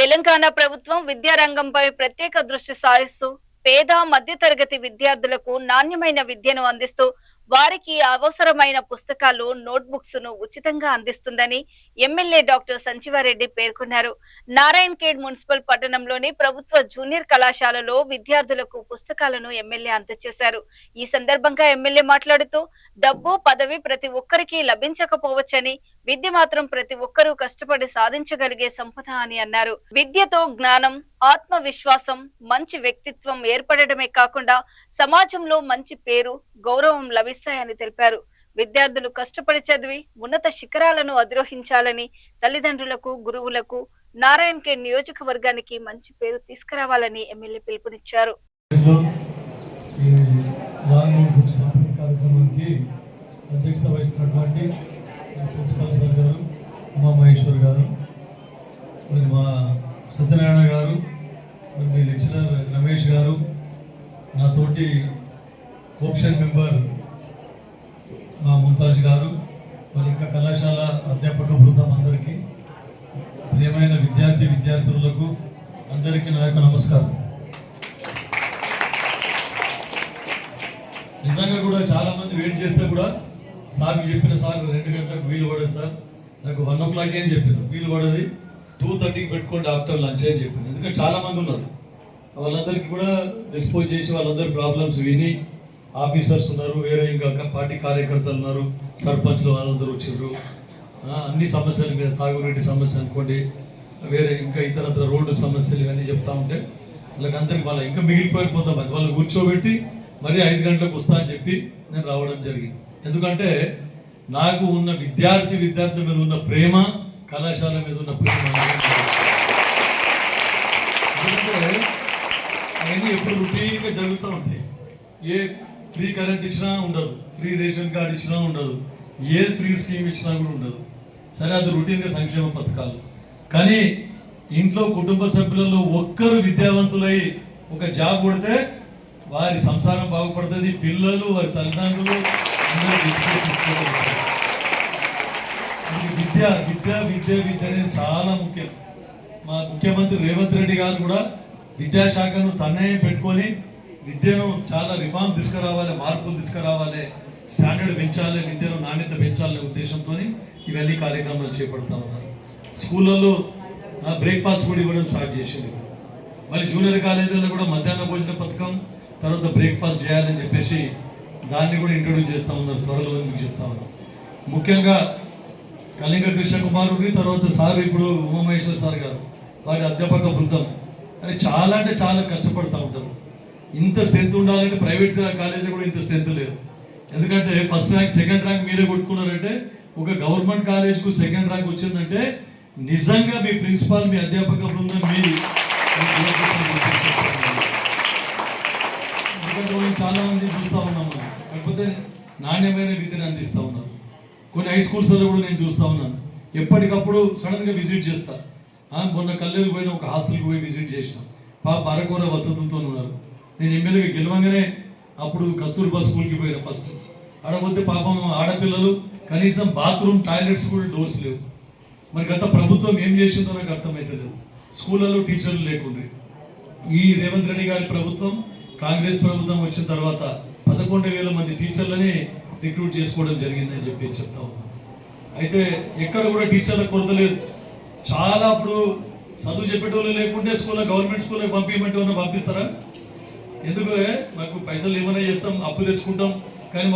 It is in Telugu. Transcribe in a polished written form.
తెలంగాణ ప్రభుత్వం విద్యారంగంపై ప్రత్యేక దృష్టి సారిస్తూ పేద మధ్యతరగతి విద్యార్థులకు నాణ్యమైన విద్యను అందిస్తూ వారికి అవసరమైన పుస్తకాలు నోట్బుక్స్ ను ఉచితంగా అందిస్తుందని ఎమ్మెల్యే డాక్టర్ సంజీవారెడ్డి పేర్కొన్నారు. నారాయణఖేడ్ మున్సిపల్ పట్టణంలోని ప్రభుత్వ జూనియర్ కళాశాలలో విద్యార్థులకు పుస్తకాలను ఎమ్మెల్యే అందజేశారు. ఈ సందర్భంగా ఎమ్మెల్యే మాట్లాడుతూ డబ్బు పదవి ప్రతి ఒక్కరికి లభించకపోవచ్చని విద్య మాత్రం ప్రతి ఒక్కరూ కష్టపడి సాధించగలిగే సంపద అని అన్నారు. విద్యతో జ్ఞానం, ఆత్మవిశ్వాసం, మంచి వ్యక్తిత్వం ఏర్పడమే కాకుండా సమాజంలో మంచి పేరు, గౌరవం లభిస్తాయని తెలిపారు. విద్యార్థులు కష్టపడి చదివి ఉన్నత శిఖరాలను అధిరోహించాలని తల్లిదండ్రులకు, గురువులకు, నారాయణఖేడ్ నియోజకవర్గానికి మంచి పేరు తీసుకురావాలని ఎమ్మెల్యే పిలుపునిచ్చారు. సత్యనారాయణ గారు, మీ లెక్చరర్ రమేష్ గారు, నాతోటి కోప్షన్ మెంబర్ మా ముంతాజ్ గారు, మరి ఇంకా కళాశాల అధ్యాపక బృందం అందరికీ, ప్రియమైన విద్యార్థులకు అందరికీ నా యొక్క నమస్కారం. నిజంగా కూడా చాలామంది వెయిట్ చేస్తే కూడా సార్కి చెప్పిన సార్ 2 గంటలకు వీలు పడదు సార్, నాకు 1 o'clock అని చెప్పారు, వీలు పడది 2:30కి పెట్టుకోండి ఆఫ్టర్ లంచ్ అని చెప్పింది. ఎందుకంటే చాలామంది ఉన్నారు, వాళ్ళందరికీ కూడా రెస్పాన్స్ చేసి వాళ్ళందరి ప్రాబ్లమ్స్ విని, ఆఫీసర్స్ ఉన్నారు, వేరే ఇంకా పార్టీ కార్యకర్తలు ఉన్నారు, సర్పంచ్లు వాళ్ళందరూ వచ్చారు. అన్ని సమస్యల మీద, తాగునీటి సమస్య అనుకోండి, వేరే ఇంకా ఇతరత్ర రోడ్డు సమస్యలు ఇవన్నీ చెప్తా ఉంటే వాళ్ళకందరికి వాళ్ళ ఇంకా మిగిలిపోయిపోతామంది వాళ్ళు కూర్చోబెట్టి మరీ 5 గంటలకు వస్తా అని చెప్పి నేను రావడం జరిగింది. ఎందుకంటే నాకు ఉన్న విద్యార్థుల మీద ఉన్న ప్రేమ, కళాశాల మీద ఉన్న ప్రేమ, ఎందుకంటే అవన్నీ ఎప్పుడు రొటీన్గా జరుగుతూ ఉంటాయి. ఏ ఫ్రీ కరెంట్ ఇచ్చినా ఉండదు, ఫ్రీ రేషన్ కార్డు ఇచ్చినా ఉండదు, ఏ ఫ్రీ స్కీమ్ ఇచ్చినా కూడా ఉండదు. సరే, అది రొటీన్గా సంక్షేమ పథకాలు. కానీ ఇంట్లో కుటుంబ సభ్యులలో ఒక్కరు విద్యావంతులై ఒక జాబ్ కొడితే వారి సంసారం బాగుపడుతుంది, పిల్లలు, వారి తల్లిదండ్రులు అందరూ విద్య అనేది చాలా ముఖ్యం. మా ముఖ్యమంత్రి రేవంత్ రెడ్డి గారు కూడా విద్యాశాఖను తన్నే పెట్టుకొని విద్యను చాలా రిఫార్మ్ తీసుకురావాలి, మార్పులు తీసుకురావాలి, స్టాండర్డ్ పెంచాలి, విద్యను నాణ్యత పెంచాలనే ఉద్దేశంతో ఇవన్నీ కార్యక్రమాలు చేపడతా ఉన్నారు. స్కూళ్ళల్లో బ్రేక్ఫాస్ట్ కూడా ఇవ్వడం స్టార్ట్ చేసింది. మళ్ళీ జూనియర్ కాలేజీలలో కూడా మధ్యాహ్న భోజన పథకం, తర్వాత బ్రేక్ఫాస్ట్ చేయాలని చెప్పేసి దాన్ని కూడా ఇంట్రొడ్యూస్ చేస్తూ ఉన్నారు. త్వరలో మీకు చెప్తా ఉన్నాం. ముఖ్యంగా కళింగ కృష్ణ కుమారుడిని, తర్వాత సార్ ఇప్పుడు ఉమామహేశ్వర సార్ గారు, వారి అధ్యాపక బృందం అని చాలా అంటే చాలా కష్టపడుతూ ఉంటారు. ఇంత స్ట్రెంత్ ఉండాలంటే ప్రైవేట్ కాలేజీలో కూడా ఇంత స్ట్రెంత్ లేదు. ఎందుకంటే ఫస్ట్ ర్యాంక్, సెకండ్ ర్యాంక్ మీరే కొట్టుకున్నారంటే, ఒక గవర్నమెంట్ కాలేజ్కు సెకండ్ ర్యాంక్ వచ్చిందంటే నిజంగా మీ ప్రిన్సిపాల్, మీ అధ్యాపక బృందం ఎందుకంటే మనం చాలా మంది చూస్తూ ఉన్నాము, కాకపోతే నాణ్యమైన విద్యను అందిస్తూ ఉన్నారు. కొన్ని హై స్కూల్స్లో కూడా నేను చూస్తూ ఉన్నాను, ఎప్పటికప్పుడు సడన్గా విజిట్ చేస్తా. మొన్న కల్లెలు పోయిన ఒక హాస్టల్కి పోయి విజిట్ చేసిన, పాప అరకొర వసతులతో ఉన్నారు. నేను ఎమ్మెల్యేగా గెలవంగానే అప్పుడు కస్తూర్బా స్కూల్కి పోయిన ఫస్ట్, ఆడపోతే పాపం ఆడపిల్లలు కనీసం బాత్రూమ్, టాయిలెట్స్ కూడా డోర్స్ లేవు. మరి గత ప్రభుత్వం ఏం చేసిందో నాకు అర్థమవుతలేదు. స్కూళ్ళలో టీచర్లు లేకుండా ఈ రేవంత్ రెడ్డి గారి ప్రభుత్వం, కాంగ్రెస్ ప్రభుత్వం వచ్చిన తర్వాత 11,000 మంది టీచర్లని రిక్రూట్ చేసుకోవడం జరిగిందని చెప్పి చెప్తా ఉన్నాం. అయితే ఎక్కడ కూడా టీచర్ల కొరత లేదు. చాలా అప్పుడు చదువు చెప్పేటోళ్ళు లేకుంటే గవర్నమెంట్ స్కూల్లో పంపించమంటే పంపిస్తారా? ఎందుకు మాకు పైసలు ఏమైనా చేస్తాం, అప్పు తెచ్చుకుంటాం,